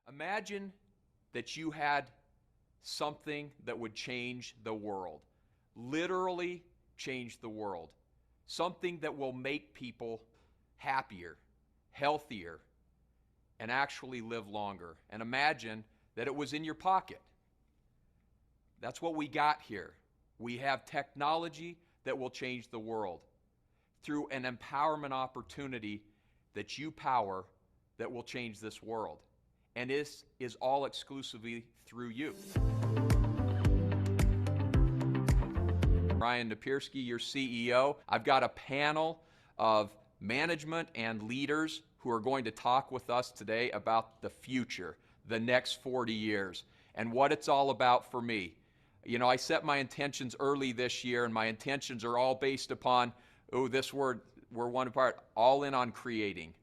Imagine that you had something that would change the world, literally change the world, something that will make people happier, healthier, and actually live longer. And imagine that it was in your pocket. That's what we got here. We have technology that will change the world through an empowerment opportunity that you power that will change this world. And this is all exclusively through you. Ryan Napierski, your CEO. I've got a panel of management and leaders who are going to talk with us today about the future, the next 40 years, and what it's all about for me. You know, I set my intentions early this year, and my intentions are all based upon, this word, we're one part, all in on creating.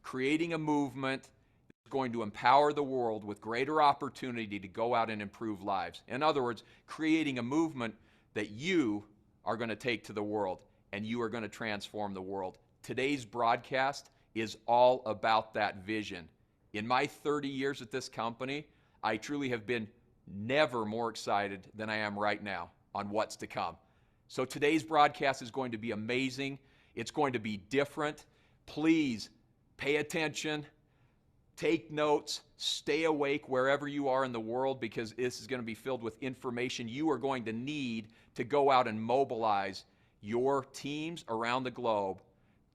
Creating a movement that's going to empower the world with greater opportunity to go out and improve lives. In other words, creating a movement that you are going to take to the world, and you are going to transform the world. Today's broadcast is all about that vision. In my 30 years at this company, I truly have been never more excited than I am right now on what's to come. So today's broadcast is going to be amazing. It's going to be different. Please pay attention, take notes, stay awake wherever you are in the world, because this is going to be filled with information you are going to need to go out and mobilize your teams around the globe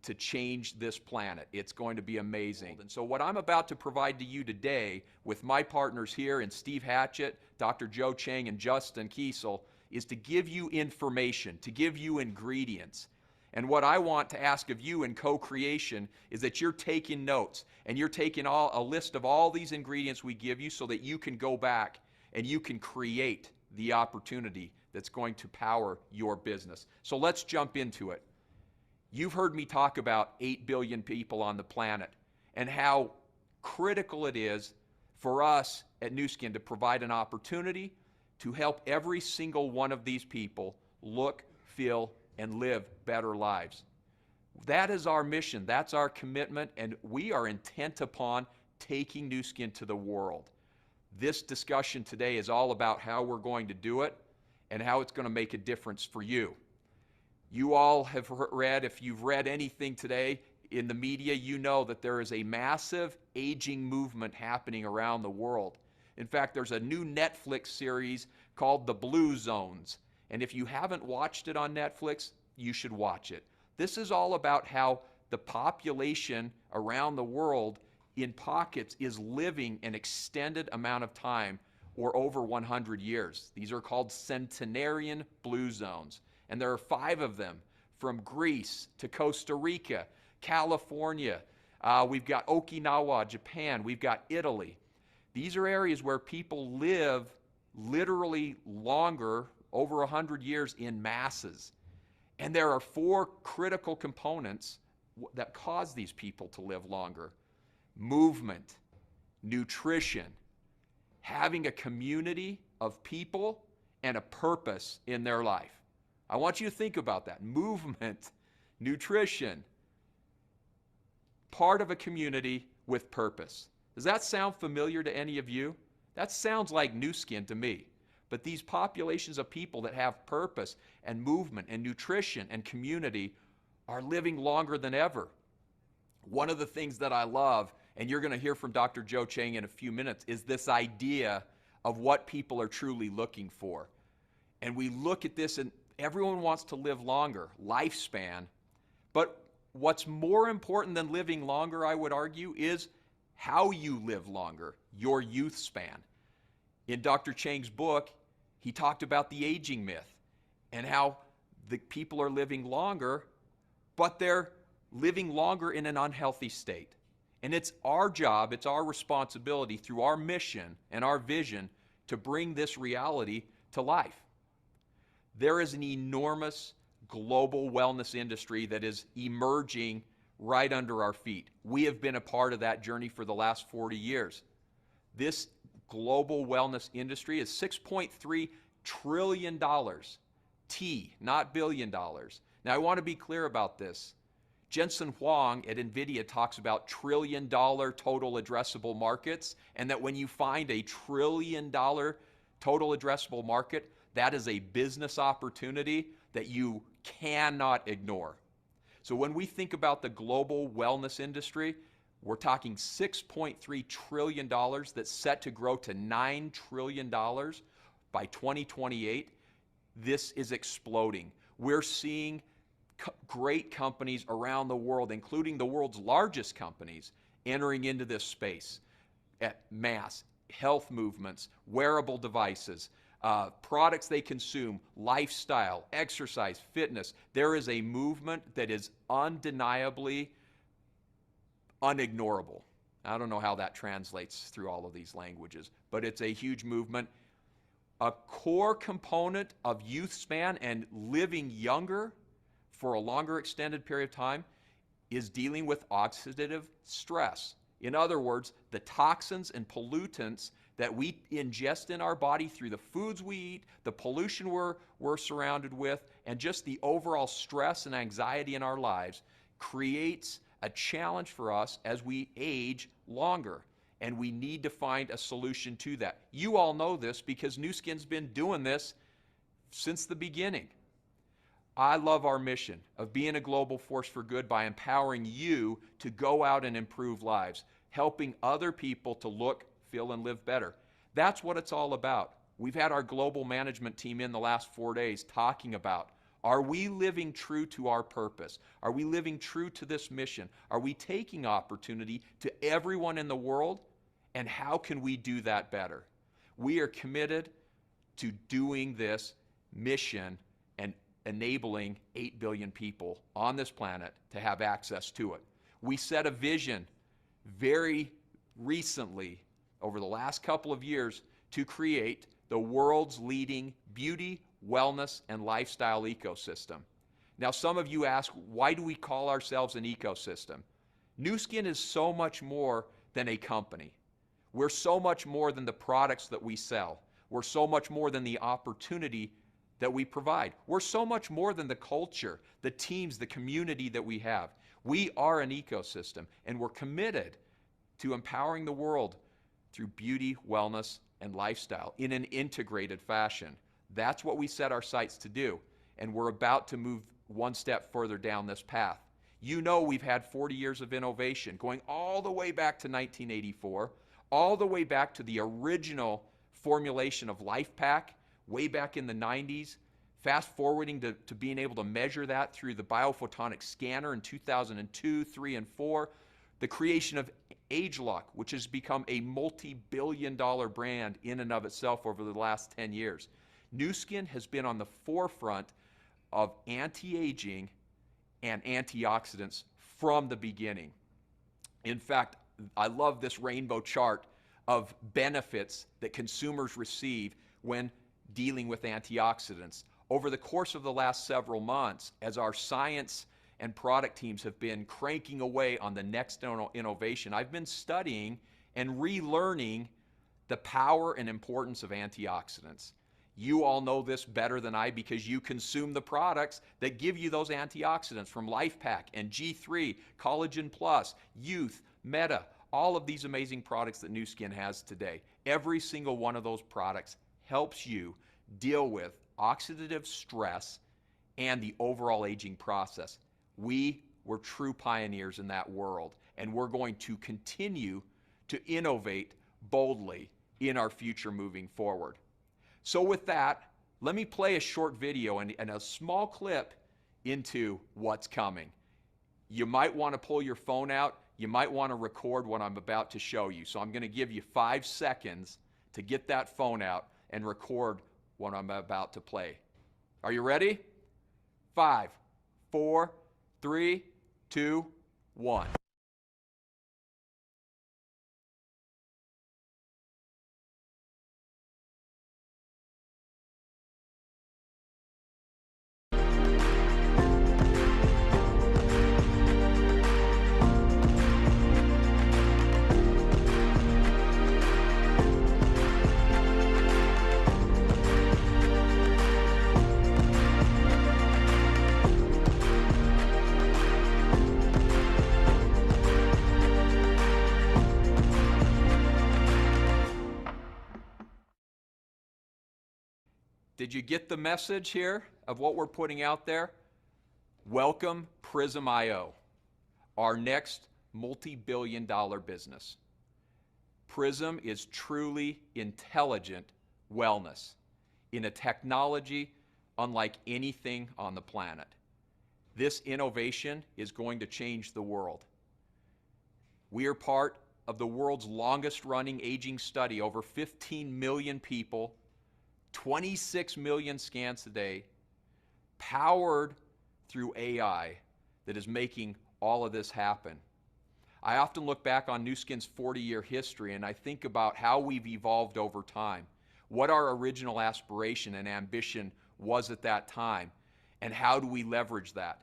to change this planet. It's going to be amazing. And so what I'm about to provide to you today with my partners here in Steve Hatchett, Dr. Joe Chang, and Justin Kiesel is to give you information, to give you ingredients. And what I want to ask of you in co-creation is that you're taking notes and you're taking a list of all these ingredients we give you so that you can go back and you can create the opportunity that's going to power your business. So let's jump into it. You've heard me talk about 8 billion people on the planet and how critical it is for us at Nu Skin to provide an opportunity to help every single one of these people look, feel, and live better lives. That is our mission. That's our commitment, and we are intent upon taking Nu Skin to the world. This discussion today is all about how we're going to do it and how it's going to make a difference for you. You all have read, if you've read anything today in the media, you know that there is a massive aging movement happening around the world. In fact, there's a new Netflix series called The Blue Zones. And if you haven't watched it on Netflix, you should watch it. This is all about how the population around the world in pockets is living an extended amount of time, or over 100 years. These are called centenarian blue zones. And there are 5 of them, from Greece to Costa Rica, California. We've got Okinawa, Japan. We've got Italy. These are areas where people live literally longer, over 100 years, in masses. And there are 4 critical components that cause these people to live longer: movement, nutrition, having a community of people, and a purpose in their life. I want you to think about that. Movement, nutrition, part of a community with purpose. Does that sound familiar to any of you? That sounds like Nu Skin to me. But these populations of people that have purpose and movement and nutrition and community are living longer than ever. One of the things that I love, and you're going to hear from Dr. Joe Chang in a few minutes, is this idea of what people are truly looking for. And we look at this, and everyone wants to live longer, lifespan. But what's more important than living longer, I would argue, is how you live longer, your youth span. In Dr. Chang's book, he talked about the aging myth and how the people are living longer, but they're living longer in an unhealthy state. And it's our job, it's our responsibility through our mission and our vision to bring this reality to life. There is an enormous global wellness industry that is emerging right under our feet. We have been a part of that journey for the last 40 years. This global wellness industry is $6.3 trillion. T, not billion dollars. Now, I want to be clear about this. Jensen Huang at NVIDIA talks about trillion-dollar total addressable markets, and that when you find a trillion-dollar total addressable market, that is a business opportunity that you cannot ignore. So when we think about the global wellness industry, we're talking $6.3 trillion that's set to grow to $9 trillion by 2028. This is exploding. We're seeing great companies around the world, including the world's largest companies, entering into this space at mass. Health movements, wearable devices, products they consume, lifestyle, exercise, fitness. There is a movement that is undeniably unignorable. I don't know how that translates through all of these languages, but it's a huge movement. A core component of youth span and living younger for a longer extended period of time is dealing with oxidative stress. In other words, the toxins and pollutants that we ingest in our body through the foods we eat, the pollution we're surrounded with, and just the overall stress and anxiety in our lives creates a challenge for us as we age longer. And we need to find a solution to that. You all know this because Nu Skin's been doing this since the beginning. I love our mission of being a global force for good by empowering you to go out and improve lives, helping other people to look, feel, and live better. That's what it's all about. We've had our global management team in the last 4 days talking about, are we living true to our purpose? Are we living true to this mission? Are we taking opportunity to everyone in the world? And how can we do that better? We are committed to doing this mission and enabling 8 billion people on this planet to have access to it. We set a vision very recently, over the last couple of years, to create the world's leading beauty, wellness, and lifestyle ecosystem. Now, some of you ask, why do we call ourselves an ecosystem? Nu Skin is so much more than a company. We're so much more than the products that we sell. We're so much more than the opportunity that we provide. We're so much more than the culture, the teams, the community that we have. We are an ecosystem, and we're committed to empowering the world through beauty, wellness, and lifestyle in an integrated fashion. That's what we set our sights to do, and we're about to move one step further down this path. You know we've had 40 years of innovation, going all the way back to 1984, all the way back to the original formulation of LifePak, way back in the 90s, fast forwarding to being able to measure that through the biophotonic scanner in 2002, 3, and 4, the creation of ageLOC, which has become a multi-billion-dollar brand in and of itself over the last 10 years. Nu Skin has been on the forefront of anti-aging and antioxidants from the beginning. In fact, I love this rainbow chart of benefits that consumers receive when dealing with antioxidants. Over the course of the last several months, as our science and product teams have been cranking away on the next innovation, I've been studying and relearning the power and importance of antioxidants. You all know this better than I because you consume the products that give you those antioxidants from LifePak and G3, Collagen Plus, Youth, Meta, all of these amazing products that Nu Skin has today. Every single one of those products helps you deal with oxidative stress and the overall aging process. We were true pioneers in that world, and we're going to continue to innovate boldly in our future moving forward. So with that, let me play a short video and a small clip into what's coming. You might want to pull your phone out. You might want to record what I'm about to show you. So I'm going to give you 5 seconds to get that phone out and record what I'm about to play. Are you ready? 5, 4, 3, 2, 1. Did you get the message here of what we're putting out there? Welcome PRYSM.io, our next multi-billion-dollar business. PRYSM is truly intelligent wellness in a technology unlike anything on the planet. This innovation is going to change the world. We are part of the world's longest running aging study, over 15 million people, 26 million scans a day, powered through AI that is making all of this happen. I often look back on Nu Skin's 40-year history and I think about how we've evolved over time, what our original aspiration and ambition was at that time, and how do we leverage that.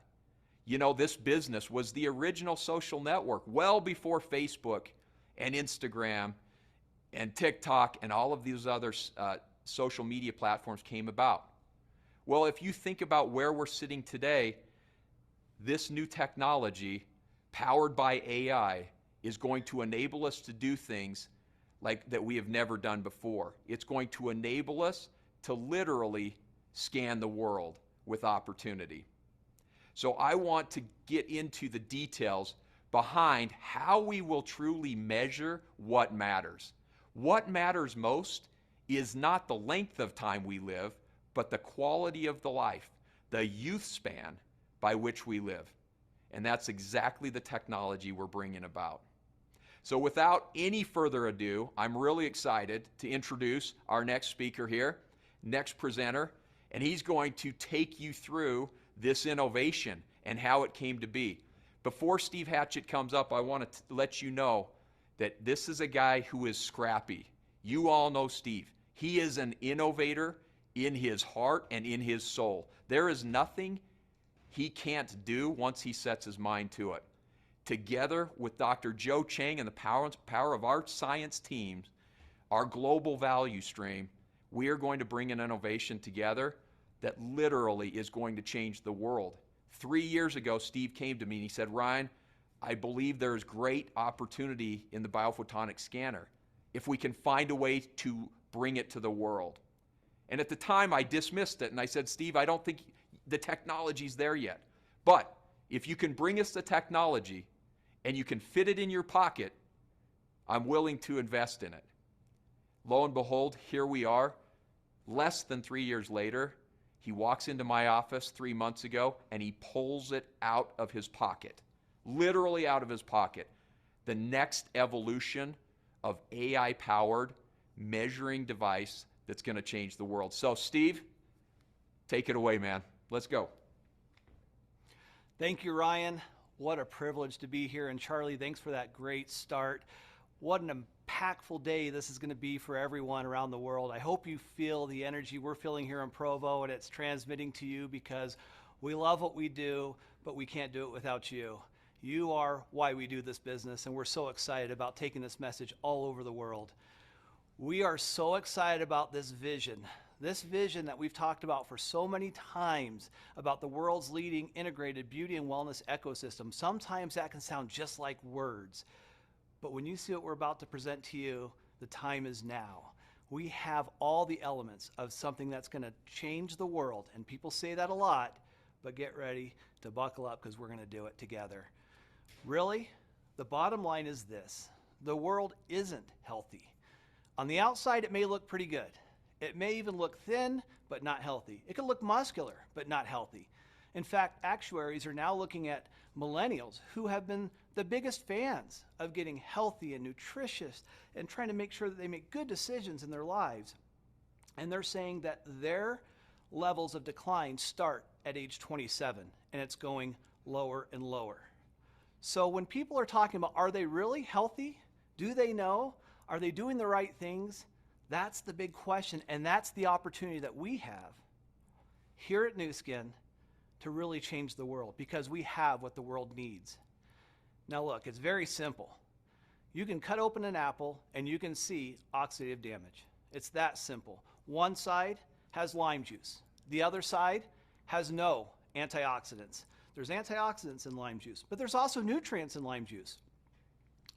You know, this business was the original social network well before Facebook and Instagram and TikTok and all of these other social media platforms came about. Well, if you think about where we're sitting today, this new technology powered by AI is going to enable us to do things like that we have never done before. It's going to enable us to literally scan the world with opportunity. So I want to get into the details behind how we will truly measure what matters. What matters most is not the length of time we live, but the quality of the life, the youth span by which we live. And that's exactly the technology we're bringing about. So without any further ado, I'm really excited to introduce our next speaker here, next presenter, and he's going to take you through this innovation and how it came to be. Before Steve Hatchett comes up, I want to let you know that this is a guy who is scrappy. You all know Steve. He is an innovator in his heart and in his soul. There is nothing he can't do once he sets his mind to it. Together with Dr. Joe Chang and the power of our science teams, our global value stream, we are going to bring an innovation together that literally is going to change the world. 3 years ago, Steve came to me and he said, Ryan, I believe there's great opportunity in the biophotonic scanner if we can find a way to bring it to the world. And at the time, I dismissed it and I said, Steve, I don't think the technology's there yet. But if you can bring us the technology and you can fit it in your pocket, I'm willing to invest in it. Lo and behold, here we are. Less than 3 years later, he walks into my office 3 months ago and he pulls it out of his pocket, literally out of his pocket. The next evolution of AI-powered measuring device that's going to change the world. So, Steve, take it away, man. Let's go. Thank you, Ryan. What a privilege to be here. And Charlie, thanks for that great start. What an impactful day this is going to be for everyone around the world. I hope you feel the energy we're feeling here in Provo and it's transmitting to you, because we love what we do, but we can't do it without you. You are why we do this business, and we're so excited about taking this message all over the world. We are so excited about this vision that we've talked about for so many times, about the world's leading integrated beauty and wellness ecosystem. Sometimes that can sound just like words, but when you see what we're about to present to you, the time is now. We have all the elements of something that's going to change the world, and people say that a lot, but get ready to buckle up because we're going to do it together. Really, the bottom line is this: the world isn't healthy. On the outside, it may look pretty good. It may even look thin, but not healthy. It could look muscular, but not healthy. In fact, actuaries are now looking at millennials who have been the biggest fans of getting healthy and nutritious and trying to make sure that they make good decisions in their lives. And they're saying that their levels of decline start at age 27, and it's going lower and lower. So when people are talking about, are they really healthy? Do they know? Are they doing the right things? That's the big question, and that's the opportunity that we have here at Nu Skin to really change the world, because we have what the world needs. Now look, it's very simple. You can cut open an apple and you can see oxidative damage. It's that simple. One side has lime juice. The other side has no antioxidants. There's antioxidants in lime juice, but there's also nutrients in lime juice.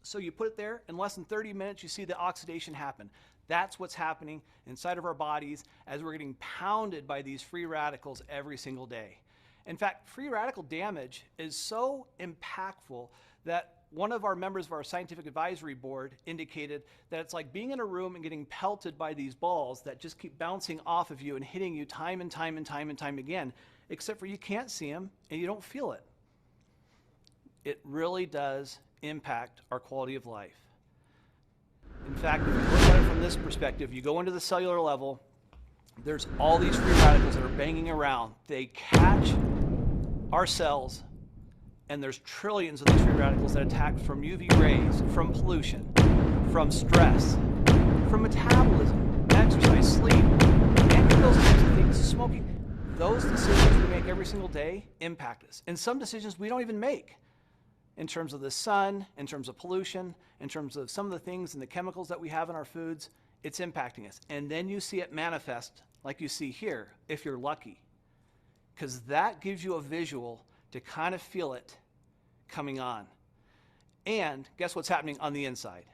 So you put it there, in less than 30 minutes, you see the oxidation happen. That's what's happening inside of our bodies as we're getting pounded by these free radicals every single day. In fact, free radical damage is so impactful that one of our members of our scientific advisory board indicated that it's like being in a room and getting pelted by these balls that just keep bouncing off of you and hitting you time and time and time and time again, except for you can't see them and you don't feel it. It really does impact our quality of life. In fact, if you look at it from this perspective, you go into the cellular level, there's all these free radicals that are banging around. They catch our cells, and there's trillions of these free radicals that attack from UV rays, from pollution, from stress, from metabolism, exercise, sleep, and those types of things, smoking. Those decisions we make every single day impact us. And some decisions we don't even make, in terms of the sun, in terms of pollution, in terms of some of the things and the chemicals that we have in our foods, it's impacting us. And then you see it manifest like you see here, if you're lucky, because that gives you a visual to kind of feel it coming on. And guess what's happening on the inside?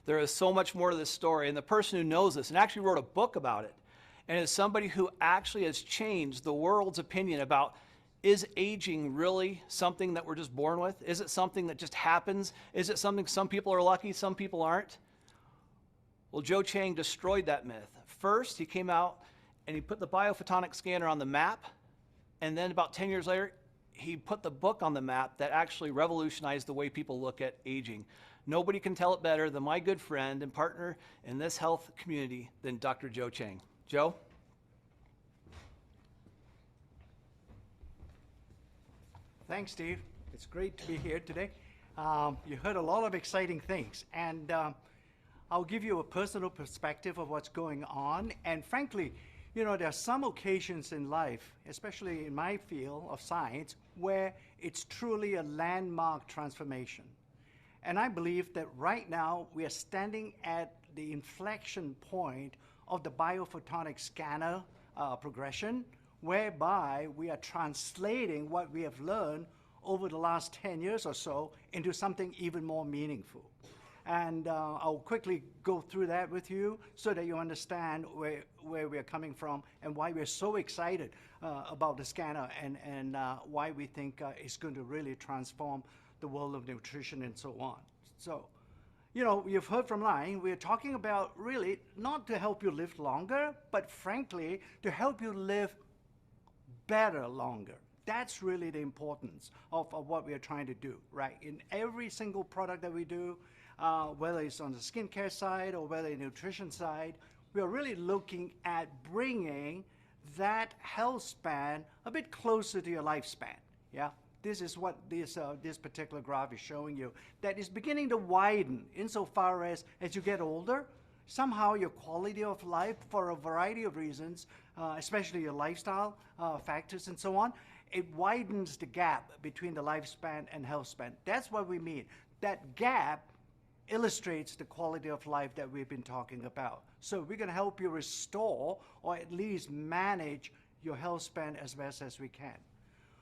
There is so much more to this story, and the person who knows this and actually wrote a book about it, and is somebody who actually has changed the world's opinion about, is aging really something that we're just born with? Is it something that just happens? Is it something some people are lucky, some people aren't? Well, Joe Chang destroyed that myth. First, he came out and he put the biophotonic scanner on the map, and then about 10 years later, he put the book on the map that actually revolutionized the way people look at aging. Nobody can tell it better than my good friend and partner in this health community than Dr. Joe Chang. Joe? Thanks, Steve. It's great to be here today. You heard a lot of exciting things, and I'll give you a personal perspective of what's going on. And frankly, you know, there are some occasions in life, especially in my field of science, where it's truly a landmark transformation. And I believe that right now we are standing at the inflection point of the biophotonic scanner progression, whereby we are translating what we have learned over the last 10 years or so into something even more meaningful. And I'll quickly go through that with you so that you understand where we're coming from and why we're so excited about the scanner, and why we think it's going to really transform the world of nutrition and so on. So, you know, you've heard from Lion, we're talking about really not to help you live longer, but frankly, to help you live better longer. That's really the importance of what we are trying to do, right? In every single product that we do, whether it's on the skincare side or whether the nutrition side, we are really looking at bringing that health span a bit closer to your lifespan, yeah? This is what this particular graph is showing you, that is beginning to widen insofar as you get older, somehow your quality of life, for a variety of reasons, especially your lifestyle factors and so on, it widens the gap between the lifespan and health span. That's what we mean. That gap illustrates the quality of life that we've been talking about. So we're going to help you restore or at least manage your health span as best as we can.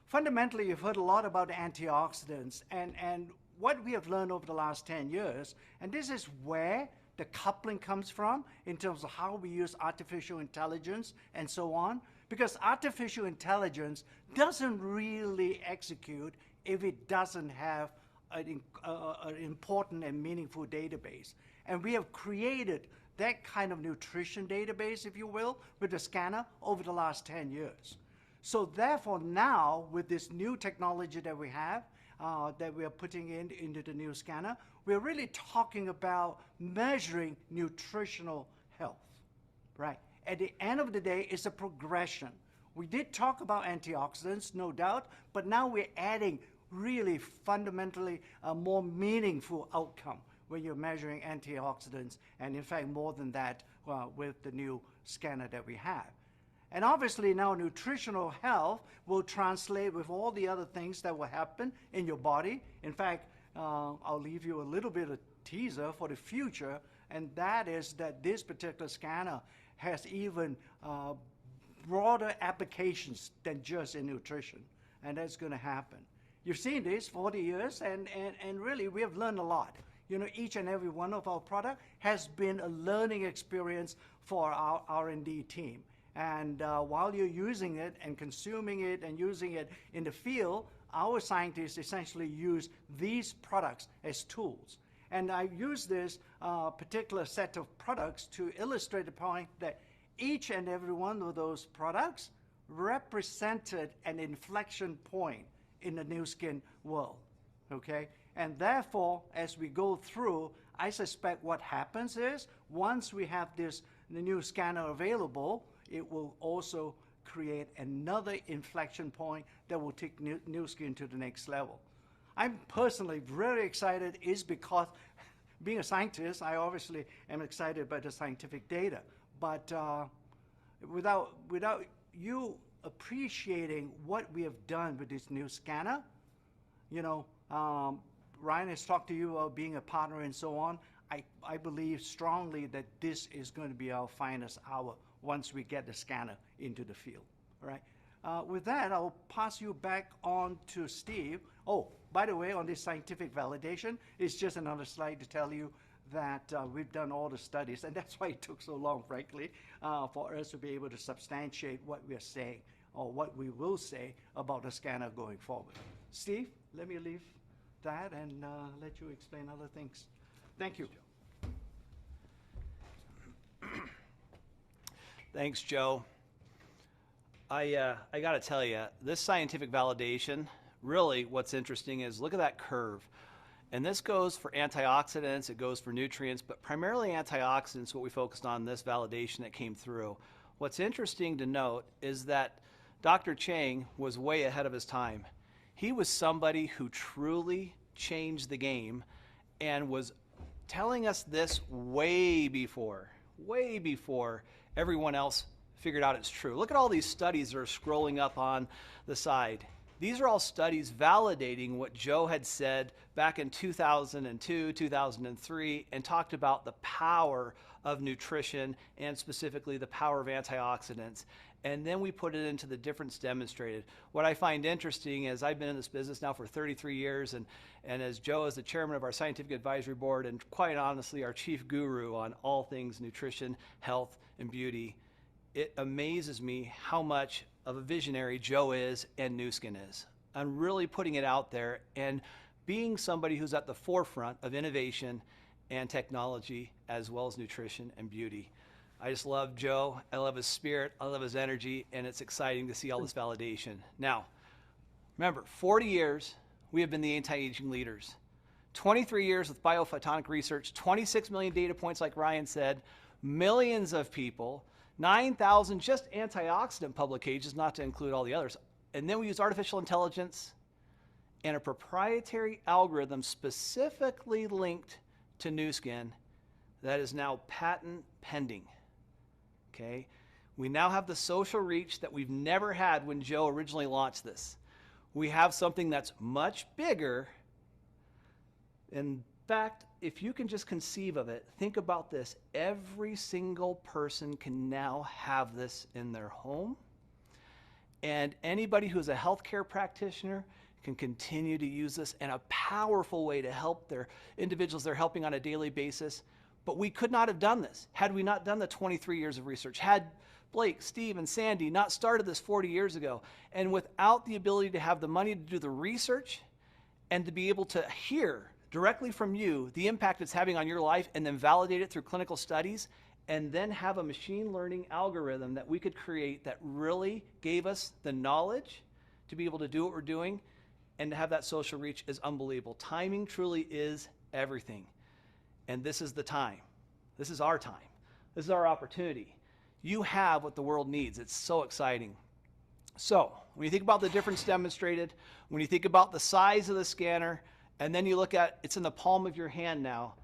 Fundamentally, you've heard a lot about antioxidants and what we have learned over the last 10 years, and this is where the coupling comes from in terms of how we use artificial intelligence and so on, because artificial intelligence doesn't really execute if it doesn't have an important and meaningful database. And we have created that kind of nutrition database, if you will, with the scanner over the last 10 years. So therefore now, with this new technology that we have, that we are putting into the new scanner, we're really talking about measuring nutritional health, right? At the end of the day, it's a progression. We did talk about antioxidants, no doubt, but now we're adding really fundamentally a more meaningful outcome when you're measuring antioxidants, and in fact more than that with the new scanner that we have. And obviously now nutritional health will translate with all the other things that will happen in your body. In fact, I'll leave you a little bit of teaser for the future, and that is that this particular scanner has even broader applications than just in nutrition, and that's going to happen. you've seen this 40 years, and really we have learned a lot. You know, each and every one of our product has been a learning experience for our R&D team. And while you're using it and consuming it and using it in the field, our scientists essentially use these products as tools. And I use this particular set of products to illustrate the point that each and every one of those products represented an inflection point in the Nu Skin world, okay? And therefore, as we go through, I suspect what happens is, once we have the new scanner available, it will also create another inflection point that will take Nu Skin to the next level. I'm personally very excited is because being a scientist, I obviously am excited by the scientific data, but without you appreciating what we have done with this new scanner, you know, Ryan has talked to you about being a partner and so on. I believe strongly that this is going to be our finest hour once we get the scanner into the field. All right. With that, I'll pass you back on to Steve. Oh, by the way, on this scientific validation, it's just another slide to tell you that we've done all the studies, and that's why it took so long, frankly, for us to be able to substantiate what we are saying or what we will say about the scanner going forward. Steve, let me leave that and let you explain other things. Thank you. Thanks, Joe. I got to tell you, this scientific validation, really what's interesting is look at that curve. And this goes for antioxidants, it goes for nutrients, but primarily antioxidants, what we focused on, this validation that came through. What's interesting to note is that Dr. Chang was way ahead of his time. He was somebody who truly changed the game and was telling us this way before everyone else figured out it's true. Look at all these studies that are scrolling up on the side. These are all studies validating what Joe had said back in 2002, 2003, and talked about the power of nutrition and specifically the power of antioxidants. And then we put it into the difference demonstrated. What I find interesting is I've been in this business now for 33 years, and as Joe is the chairman of our scientific advisory board and quite honestly our chief guru on all things nutrition, health, and beauty, it amazes me how much of a visionary Joe is and Nu Skin is. I'm really putting it out there and being somebody who's at the forefront of innovation and technology as well as nutrition and beauty. I just love Joe. I love his spirit. I love his energy, and it's exciting to see all this validation. Now, remember, 40 years, we have been the anti-aging leaders. 23 years with biophotonic research, 26 million data points, like Ryan said, millions of people, 9,000 just antioxidant publications, not to include all the others. And then we use artificial intelligence and a proprietary algorithm specifically linked to Nu Skin that is now patent pending. Okay? We now have the social reach that we've never had when Joe originally launched this. We have something that's much bigger. In fact, if you can just conceive of it, think about this. Every single person can now have this in their home. And anybody who's a healthcare practitioner can continue to use this in a powerful way to help their individuals they're helping on a daily basis. But we could not have done this had we not done the 23 years of research, had Blake, Steve, and Sandy not started this 40 years ago. And without the ability to have the money to do the research and to be able to hear directly from you the impact it's having on your life and then validate it through clinical studies and then have a machine learning algorithm that we could create that really gave us the knowledge to be able to do what we're doing and to have that social reach is unbelievable. Timing truly is everything. And this is the time. This is our time. This is our opportunity. You have what the world needs. It's so exciting. So when you think about the difference demonstrated, when you think about the size of the scanner, and then you look at it's in the palm of your hand now,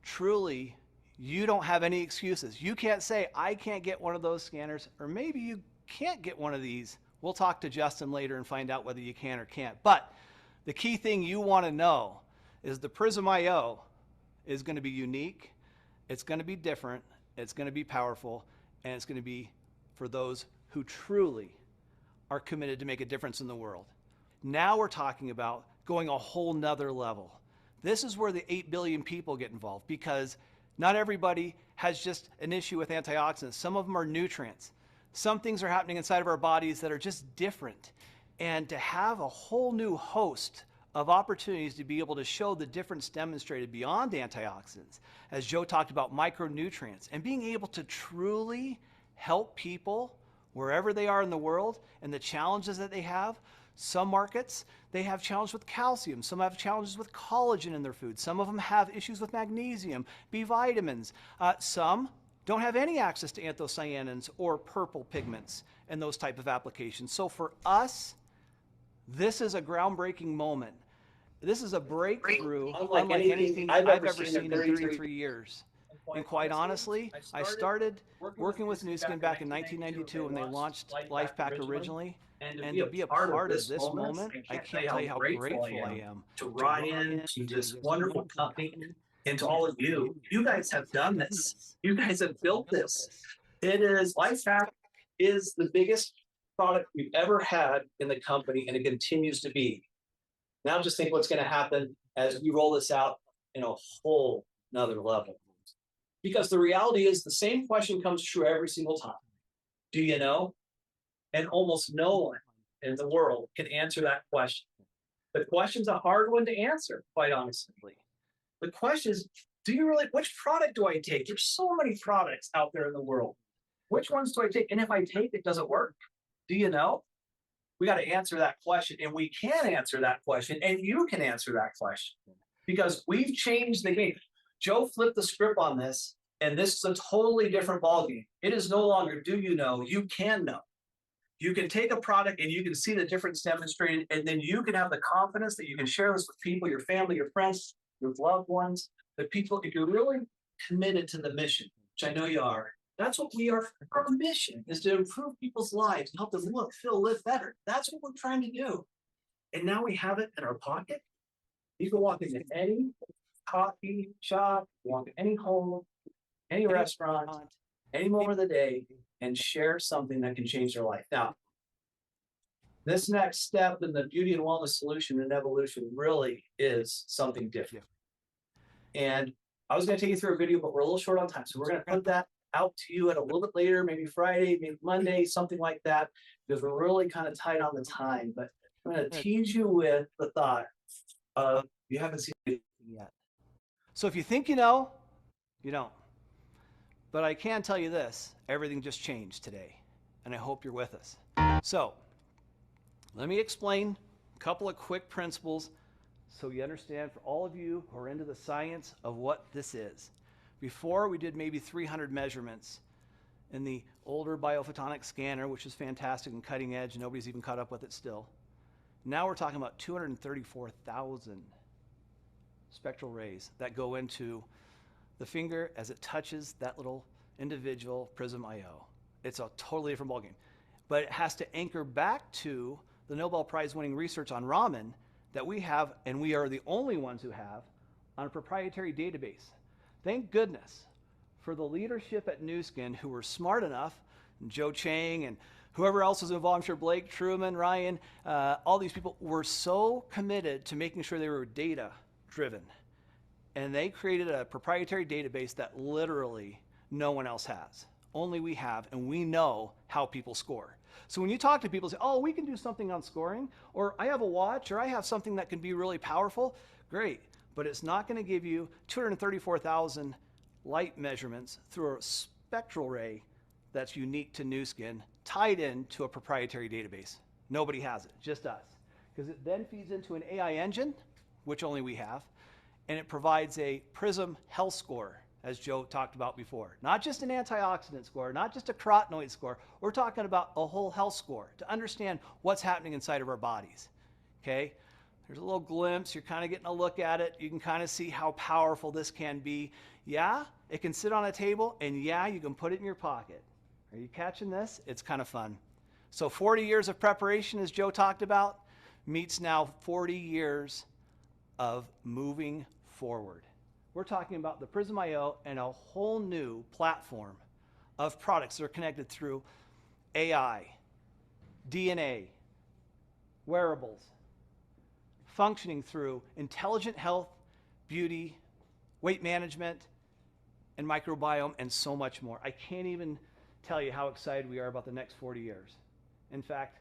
truly, you don't have any excuses. You can't say, I can't get one of those scanners, or maybe you can't get one of these. We'll talk to Justin later and find out whether you can or can't. But the key thing you want to know is the PRYSM IO is going to be unique, it's going to be different, it's going to be powerful, and it's going to be for those who truly are committed to make a difference in the world. Now we're talking about going a whole nother level. This is where the 8 billion people get involved, because not everybody has just an issue with antioxidants. Some of them are nutrients. Some things are happening inside of our bodies that are just different. And to have a whole new host of opportunities to be able to show the difference demonstrated beyond antioxidants, as Joe talked about, micronutrients, and being able to truly help people wherever they are in the world and the challenges that they have. Some markets, they have challenges with calcium. Some have challenges with collagen in their food. Some of them have issues with magnesium, B vitamins. Some don't have any access to anthocyanins or purple pigments and those type of applications. So for us, this is a groundbreaking moment. This is a breakthrough unlike anything I've ever seen in 33 years. And quite honestly, I started working with Nu Skin back in 1992 when they launched LifePak originally. And to be a part of this moment, I can't tell you how grateful I am to Ryan, to this wonderful company, and to all of you. You guys have done this. You guys have built this. It is, LifePak is the biggest product we've ever had in the company, and it continues to be. Now just think what's going to happen as we roll this out in a whole nother level. Because the reality is the same question comes true every single time. Do you know? And almost no one in the world can answer that question. The question's a hard one to answer, quite honestly. The question is, do you really, which product do I take? There's so many products out there in the world. Which ones do I take? And if I take it, does it work? Do you know? We got to answer that question, and we can answer that question, and you can answer that question, because we've changed the game. Joe flipped the script on this, and this is a totally different ballgame. It is no longer do you know, you can know. You can take a product and you can see the difference demonstrated, and then you can have the confidence that you can share this with people, your family, your friends, your loved ones, the people, if you're really committed to the mission, which I know you are. That's what we are. Our mission is to improve people's lives and help them look, feel, live better. That's what we're trying to do. And now we have it in our pocket. You can walk into any coffee shop, walk into any home, any restaurant, any moment of the day, and share something that can change their life. Now, this next step in the beauty and wellness solution and evolution really is something different. And I was going to take you through a video, but we're a little short on time. So we're going to put that out to you at a little bit later, maybe Friday, maybe Monday, something like that, because we're really kind of tight on the time. But I'm going to tease you with the thought of, you haven't seen it yet. So if you think you know, you don't. But I can tell you this, everything just changed today, and I hope you're with us. So let me explain a couple of quick principles so you understand, for all of you who are into the science of what this is. Before, we did maybe 300 measurements in the older biophotonic scanner, which is fantastic and cutting edge, and nobody's even caught up with it still. Now we're talking about 234,000 spectral rays that go into the finger as it touches that little individual PRYSM IO. It's a totally different ballgame. But it has to anchor back to the Nobel Prize winning research on Raman that we have, and we are the only ones who have, on a proprietary database. Thank goodness for the leadership at Nu Skin who were smart enough, and Joe Chang and whoever else was involved, I'm sure Blake, Truman, Ryan, all these people were so committed to making sure they were data driven. And they created a proprietary database that literally no one else has. Only we have, and we know how people score. So when you talk to people, say, oh, we can do something on scoring, or I have a watch, or I have something that can be really powerful, great. But it's not going to give you 234,000 light measurements through a spectral ray that's unique to Nu Skin, tied into a proprietary database. Nobody has it, just us. Because it then feeds into an AI engine, which only we have, and it provides a PRYSM health score, as Joe talked about before. Not just an antioxidant score, not just a carotenoid score. We're talking about a whole health score to understand what's happening inside of our bodies, okay? There's a little glimpse. You're kind of getting a look at it. You can kind of see how powerful this can be. Yeah, it can sit on a table, and yeah, you can put it in your pocket. Are you catching this? It's kind of fun. So 40 years of preparation, as Joe talked about, meets now 40 years of moving forward. We're talking about the PRYSM IO and a whole new platform of products that are connected through AI, DNA, wearables, functioning through intelligent health, beauty, weight management, and microbiome, and so much more. I can't even tell you how excited we are about the next 40 years. In fact,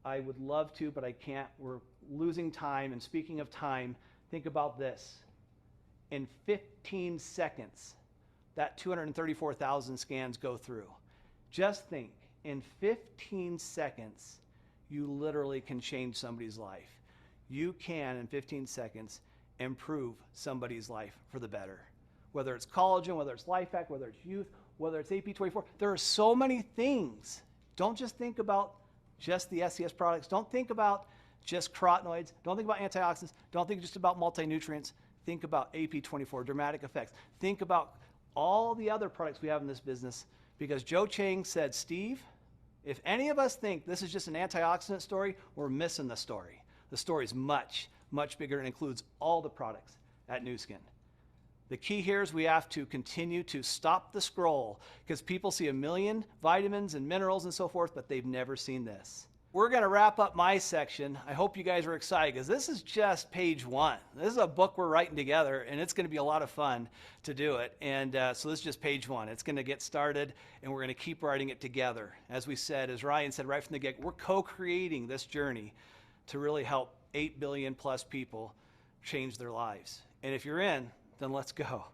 I would love to, but I can't. We're losing time. And speaking of time, think about this. In 15 seconds, that 234,000 scans go through. Just think, in 15 seconds, you literally can change somebody's life. You can, in 15 seconds, improve somebody's life for the better. Whether it's collagen, whether it's Life Hack, whether it's youth, whether it's AP24, there are so many things. Don't just think about just the SCS products. Don't think about just carotenoids. Don't think about antioxidants. Don't think just about multi-nutrients. Think about AP24, dramatic effects. Think about all the other products we have in this business, because Joe Chang said, Steve, if any of us think this is just an antioxidant story, we're missing the story. The story is much, much bigger and includes all the products at Nu Skin. The key here is we have to continue to stop the scroll, because people see a million vitamins and minerals and so forth, but they've never seen this. We're going to wrap up my section. I hope you guys are excited, because this is just page 1. This is a book we're writing together, and it's going to be a lot of fun to do it. And so this is just page 1. It's going to get started, and we're going to keep writing it together. As we said, as Ryan said right from the get, we're co-creating this journey to really help 8 billion plus people change their lives. And if you're in, then let's go.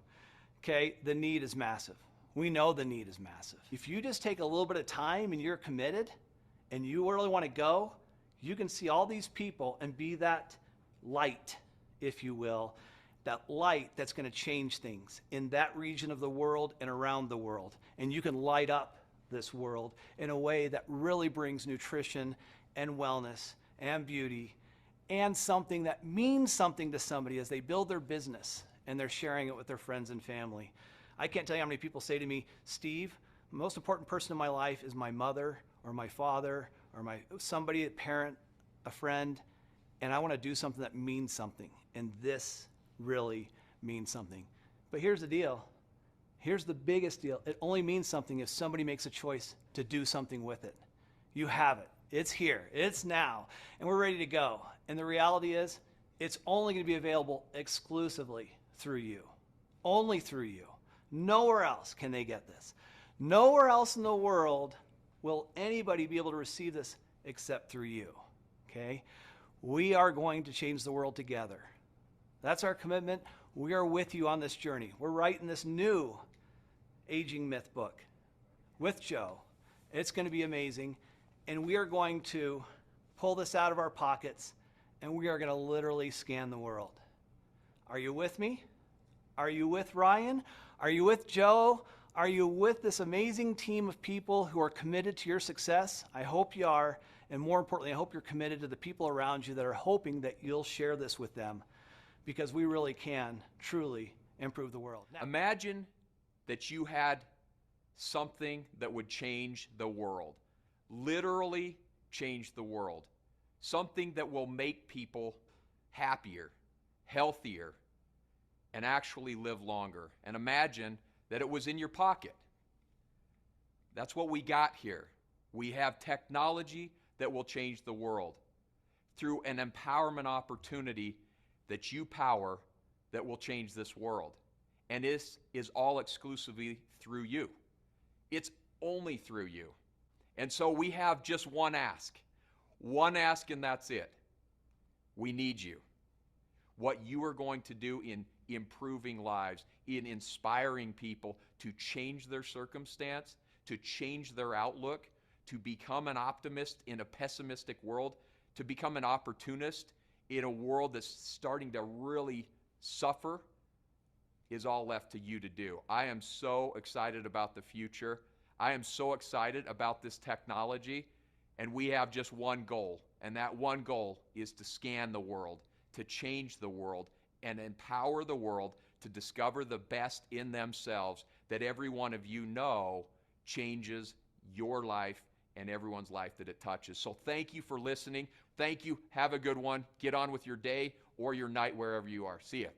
Okay, the need is massive. We know the need is massive. If you just take a little bit of time and you're committed and you really want to go, you can see all these people and be that light, if you will, that light that's going to change things in that region of the world and around the world. And you can light up this world in a way that really brings nutrition and wellness and beauty and something that means something to somebody as they build their business and they're sharing it with their friends and family. I can't tell you how many people say to me, Steve, the most important person in my life is my mother or my father or somebody, a parent, a friend, and I want to do something that means something. And this really means something. But here's the deal. Here's the biggest deal. It only means something if somebody makes a choice to do something with it. You have it. It's here. It's now. And we're ready to go. And the reality is, it's only going to be available exclusively through you. Only through you. Nowhere else can they get this. Nowhere else in the world will anybody be able to receive this except through you. Okay? We are going to change the world together. That's our commitment. We are with you on this journey. We're writing this new Aging Myth book with Joe. It's going to be amazing. And we are going to pull this out of our pockets and we are going to literally scan the world. Are you with me? Are you with Ryan? Are you with Joe? Are you with this amazing team of people who are committed to your success? I hope you are. And more importantly, I hope you're committed to the people around you that are hoping that you'll share this with them, because we really can truly improve the world. Now, imagine that you had something that would change the world, literally change the world, something that will make people happier, healthier, and actually live longer. And imagine that it was in your pocket. That's what we got here. We have technology that will change the world through an empowerment opportunity that you power that will change this world. And this is all exclusively through you. It's only through you. And so we have just one ask, and that's it. We need you. What you are going to do in improving lives, in inspiring people to change their circumstance, to change their outlook, to become an optimist in a pessimistic world, to become an opportunist in a world that's starting to really suffer, is all left to you to do. I am so excited about the future. I am so excited about this technology, and we have just one goal, and that one goal is to scan the world, to change the world, and empower the world to discover the best in themselves that every one of you know changes your life and everyone's life that it touches. So thank you for listening. Thank you. Have a good one. Get on with your day or your night wherever you are. See ya.